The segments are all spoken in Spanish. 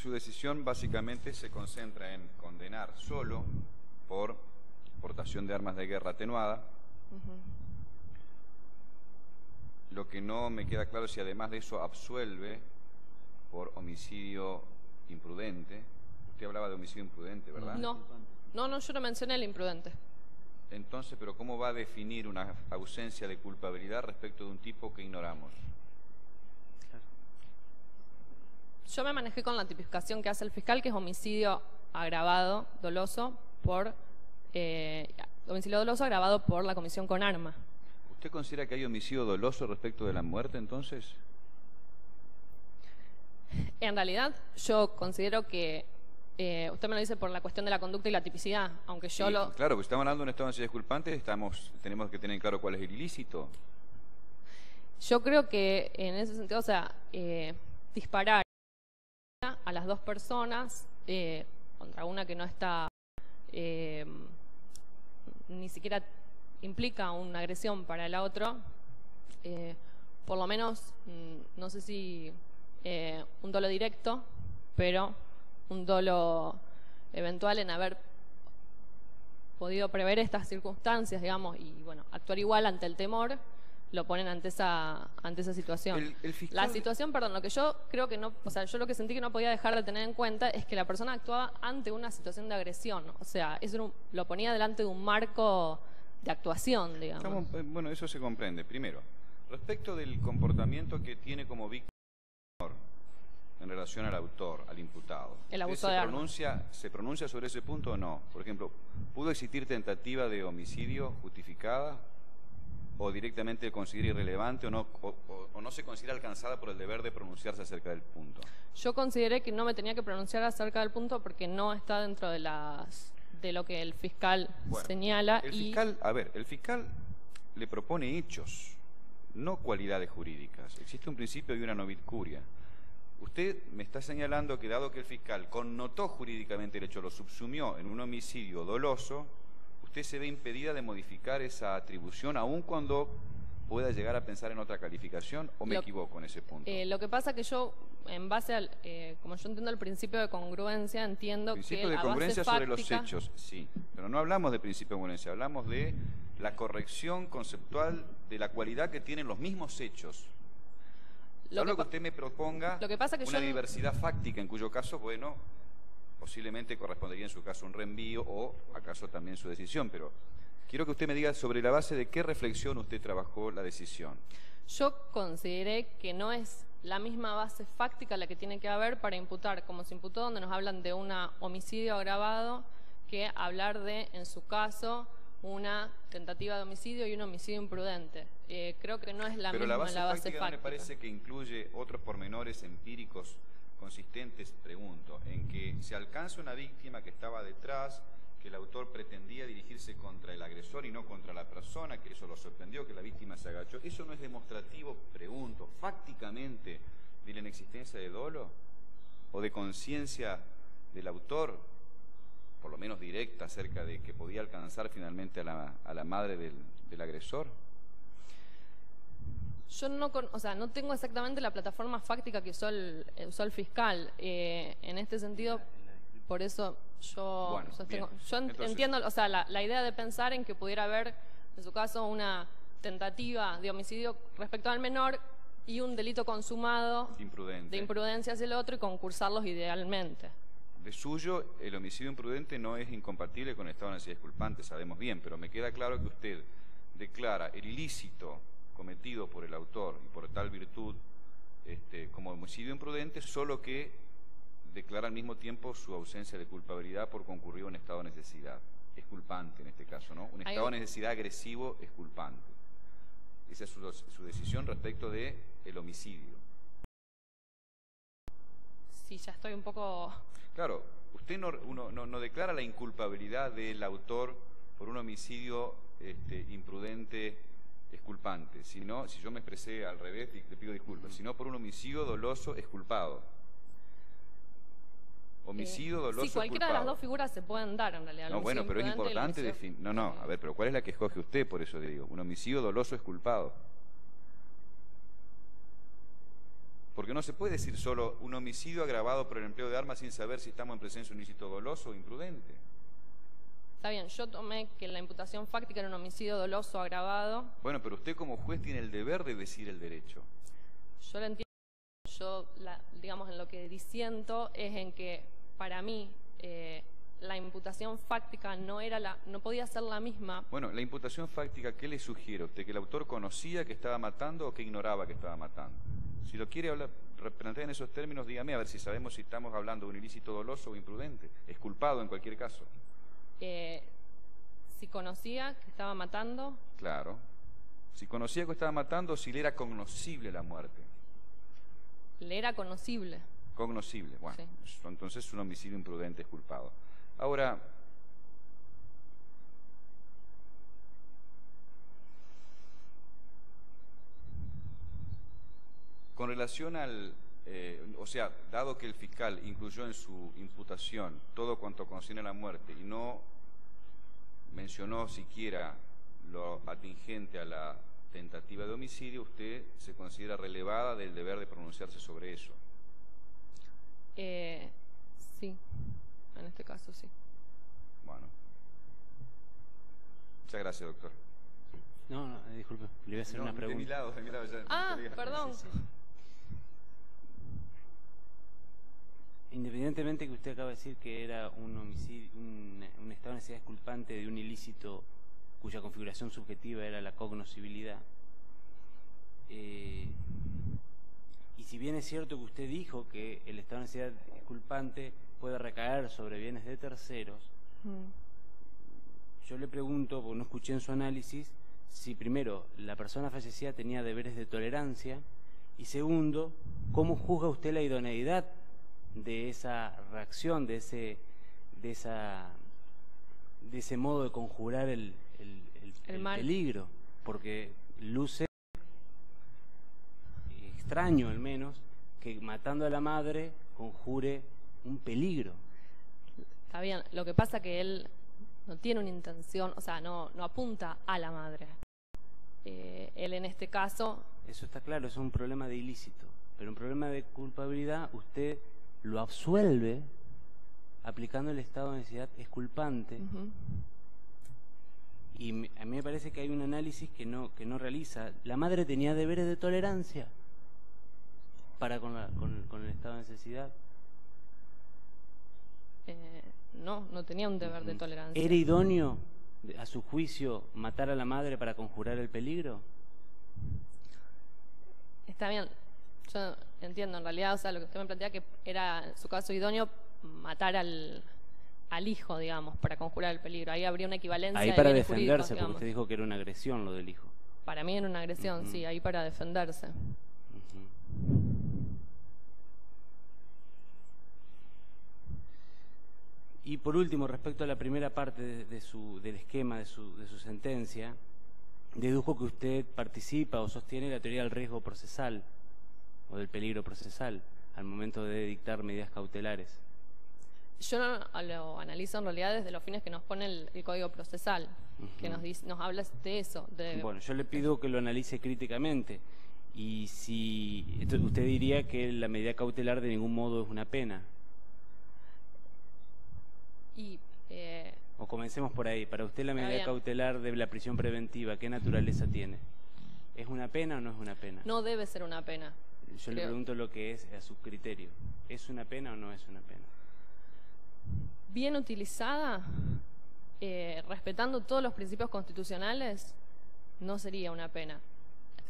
Su decisión básicamente se concentra en condenar solo por portación de armas de guerra atenuada. Lo que no me queda claro es si además de eso absuelve por homicidio imprudente. Usted hablaba de homicidio imprudente, ¿verdad? No, yo no mencioné el imprudente. Entonces, ¿pero cómo va a definir una ausencia de culpabilidad respecto de un tipo que ignoramos? Yo me manejé con la tipificación que hace el fiscal, que es homicidio agravado, doloso, por homicidio doloso agravado por la comisión con arma. ¿Usted considera que hay homicidio doloso respecto de la muerte, entonces? En realidad, yo considero que, usted me lo dice por la cuestión de la conducta y la tipicidad, aunque yo Sí, lo... claro, porque estamos hablando de un estado de ansiedad disculpante, tenemos que tener claro cuál es el ilícito. Yo creo que en ese sentido, o sea, disparar a las dos personas contra una que no está, ni siquiera implica una agresión para el otro, por lo menos, no sé si un dolo directo, pero un dolo eventual en haber podido prever estas circunstancias, digamos, y bueno, actuar igual ante el temor, lo ponen ante esa situación. El fiscal... La situación, perdón, lo que yo creo que no, o sea, yo lo que sentí que no podía dejar de tener en cuenta es que la persona actuaba ante una situación de agresión, o sea, eso lo ponía delante de un marco de actuación, digamos. Bueno, eso se comprende. Primero, respecto del comportamiento que tiene como víctima en relación al autor, al imputado. El abuso de armas. ¿Se pronuncia sobre ese punto o no? Por ejemplo, ¿pudo existir tentativa de homicidio justificada? ¿O directamente considera irrelevante o no se considera alcanzada por el deber de pronunciarse acerca del punto? Yo consideré que no me tenía que pronunciar acerca del punto porque no está dentro de lo que el fiscal señala. El fiscal le propone hechos, no cualidades jurídicas. Existe un principio y una novit curia. Usted me está señalando que dado que el fiscal connotó jurídicamente el hecho, lo subsumió en un homicidio doloso, usted se ve impedida de modificar esa atribución aun cuando pueda llegar a pensar en otra calificación, ¿o me equivoco en ese punto? Lo que pasa que yo, en base al, como yo entiendo el principio de congruencia, entiendo que principio de congruencia sobre los hechos, sí, pero no hablamos de principio de congruencia, hablamos de la corrección conceptual de la cualidad que tienen los mismos hechos. Solo que usted me proponga una diversidad fáctica, en cuyo caso, bueno, posiblemente correspondería en su caso un reenvío o acaso también su decisión, pero quiero que usted me diga sobre la base de qué reflexión usted trabajó la decisión. Yo consideré que no es la misma base fáctica la que tiene que haber para imputar, como se imputó, donde nos hablan de un homicidio agravado, que hablar de, en su caso, una tentativa de homicidio y un homicidio imprudente. Creo que no es la misma la base fáctica. ¿No me parece que incluye otros pormenores empíricos consistentes, pregunto, en que se alcanza una víctima que estaba detrás, que el autor pretendía dirigirse contra el agresor y no contra la persona, que eso lo sorprendió, que la víctima se agachó? ¿Eso no es demostrativo, pregunto, fácticamente de la inexistencia de dolo o de conciencia del autor, por lo menos directa, acerca de que podía alcanzar finalmente a la madre del agresor? Yo no tengo exactamente la plataforma fáctica que usó el fiscal. En este sentido, por eso yo sostengo. Yo entiendo, o sea, la idea de pensar en que pudiera haber, en su caso, una tentativa de homicidio respecto al menor y un delito consumado de imprudencia hacia el otro y concursarlos idealmente. De suyo, el homicidio imprudente no es incompatible con el estado de ansiedad disculpante, sabemos bien, pero me queda claro que usted declara el ilícito cometido por el autor y por tal virtud como homicidio imprudente, solo que declara al mismo tiempo su ausencia de culpabilidad por concurrir a un estado de necesidad. Es culpante en este caso, ¿no? Un estado de necesidad agresivo es culpante. Esa es su decisión respecto del homicidio. Sí, ya estoy un poco... Claro, usted no declara la inculpabilidad del autor por un homicidio imprudente exculpante, sino, si yo me expresé al revés, le pido disculpas, sino por un homicidio doloso exculpado. Homicidio doloso sí, cualquiera exculpado. de las dos figuras se pueden dar en realidad. No, bueno, pero es importante definir. No, a ver, pero ¿cuál es la que escoge usted? Por eso le digo, un homicidio doloso exculpado. Porque no se puede decir solo un homicidio agravado por el empleo de armas sin saber si estamos en presencia de un ilícito doloso o imprudente. Está bien, yo tomé que la imputación fáctica era un homicidio doloso agravado. Bueno, pero usted como juez tiene el deber de decir el derecho. Yo lo entiendo. Yo, digamos, en lo que disiento es en que para mí la imputación fáctica no podía ser la misma. Bueno, la imputación fáctica, ¿qué le sugiere a usted? ¿Que el autor conocía que estaba matando o que ignoraba que estaba matando? Si lo quiere hablar, plantear en esos términos, dígame, a ver si sabemos si estamos hablando de un ilícito doloso o imprudente. Es culpado en cualquier caso. Si conocía que estaba matando. Claro. Si conocía que estaba matando o si le era cognoscible la muerte. Le era conocible. Cognoscible, bueno. Sí. Entonces un homicidio imprudente es culpado. Ahora, con relación al... o sea, dado que el fiscal incluyó en su imputación todo cuanto concierne a la muerte y no mencionó siquiera lo atingente a la tentativa de homicidio, ¿usted se considera relevada del deber de pronunciarse sobre eso? Sí, en este caso sí. Bueno. Muchas gracias, doctor. No, disculpe, le voy a hacer una pregunta. De mi lado ya. Perdón. Sí. Independientemente que usted acaba de decir que era un homicidio, un estado de necesidad exculpante de un ilícito cuya configuración subjetiva era la cognoscibilidad, y si bien es cierto que usted dijo que el estado de necesidad exculpante puede recaer sobre bienes de terceros, yo le pregunto, porque no escuché en su análisis, si primero la persona fallecida tenía deberes de tolerancia y segundo, ¿cómo juzga usted la idoneidad de esa reacción, de ese modo de conjurar el peligro? Porque luce extraño, al menos, que matando a la madre conjure un peligro. Está bien, lo que pasa que él no tiene una intención, o sea, no apunta a la madre. Él en este caso... Eso está claro, es un problema de ilícito, pero un problema de culpabilidad usted lo absuelve aplicando el estado de necesidad exculpante. Y a mí me parece que hay un análisis que no realiza. La madre tenía deberes de tolerancia para con el estado de necesidad. No tenía un deber de tolerancia. ¿Era idóneo, a su juicio, matar a la madre para conjurar el peligro? Está bien. Yo entiendo, en realidad, o sea, lo que usted me plantea que era, en su caso, idóneo matar al hijo, digamos, para conjurar el peligro. Ahí habría una equivalencia. Ahí para defenderse, porque usted dijo que era una agresión lo del hijo. Para mí era una agresión, sí, ahí para defenderse. Y por último, respecto a la primera parte del esquema de su sentencia, dedujo que usted participa o sostiene la teoría del riesgo procesal o del peligro procesal al momento de dictar medidas cautelares. Yo lo analizo en realidad desde los fines que nos pone el Código Procesal, que nos habla de eso. Bueno, yo le pido que lo analice críticamente. Y si usted diría que la medida cautelar de ningún modo es una pena. O comencemos por ahí. Para usted la medida cautelar de la prisión preventiva, ¿qué naturaleza tiene? ¿Es una pena o no es una pena? No debe ser una pena. Yo le pregunto lo que es a su criterio. ¿Es una pena o no es una pena? Bien utilizada, respetando todos los principios constitucionales, no sería una pena.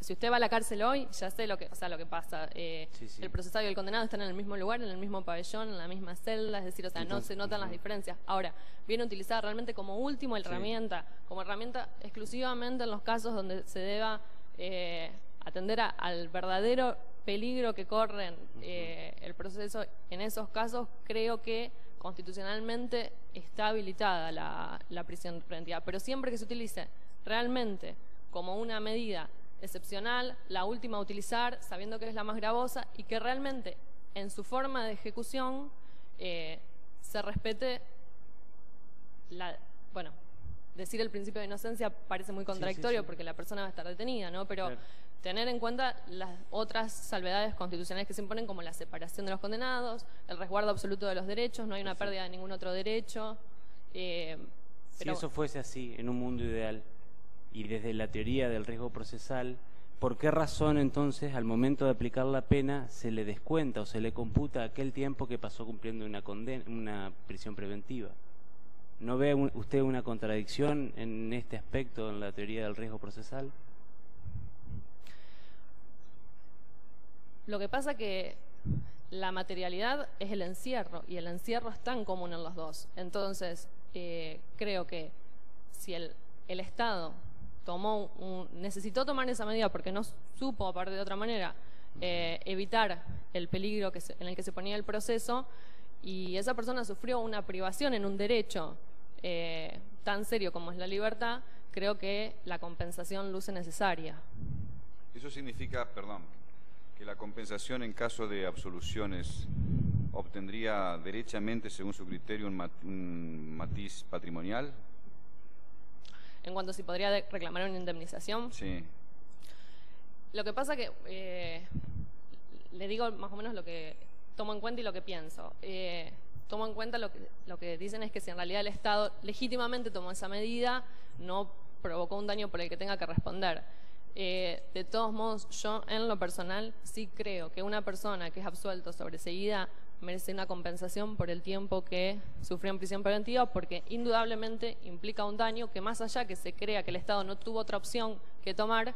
Si usted va a la cárcel hoy, ya sé lo que pasa. Sí. El procesado y el condenado están en el mismo lugar, en el mismo pabellón, en la misma celda, es decir, no se notan las diferencias. Ahora, bien utilizada realmente como última herramienta, como herramienta exclusivamente en los casos donde se deba atender al verdadero peligro que corren el proceso. En esos casos creo que constitucionalmente está habilitada la prisión preventiva, pero siempre que se utilice realmente como una medida excepcional, la última a utilizar, sabiendo que es la más gravosa y que realmente en su forma de ejecución se respete decir el principio de inocencia parece muy contradictorio porque la persona va a estar detenida, ¿no? Pero tener en cuenta las otras salvedades constitucionales que se imponen, como la separación de los condenados, el resguardo absoluto de los derechos, no hay una pérdida de ningún otro derecho. Pero si eso fuese así, en un mundo ideal, y desde la teoría del riesgo procesal, ¿por qué razón entonces al momento de aplicar la pena se le descuenta o se le computa aquel tiempo que pasó cumpliendo una prisión preventiva? ¿No ve usted una contradicción en este aspecto en la teoría del riesgo procesal? Lo que pasa que la materialidad es el encierro, y el encierro es tan común en los dos. Entonces, creo que si el Estado necesitó tomar esa medida porque no supo, aparte de otra manera, evitar el peligro en el que se ponía el proceso, y esa persona sufrió una privación en un derecho tan serio como es la libertad, creo que la compensación luce necesaria. Eso significa, perdón, que la compensación en caso de absoluciones obtendría derechamente, según su criterio, un matiz patrimonial. En cuanto a si podría reclamar una indemnización. Sí. Lo que pasa que, le digo más o menos lo que tomo en cuenta y lo que pienso. Tomo en cuenta lo que dicen es que si en realidad el Estado legítimamente tomó esa medida, no provocó un daño por el que tenga que responder. De todos modos, yo en lo personal sí creo que una persona que es absuelto sobreseída merece una compensación por el tiempo que sufrió en prisión preventiva, porque indudablemente implica un daño que, más allá que se crea que el Estado no tuvo otra opción que tomar,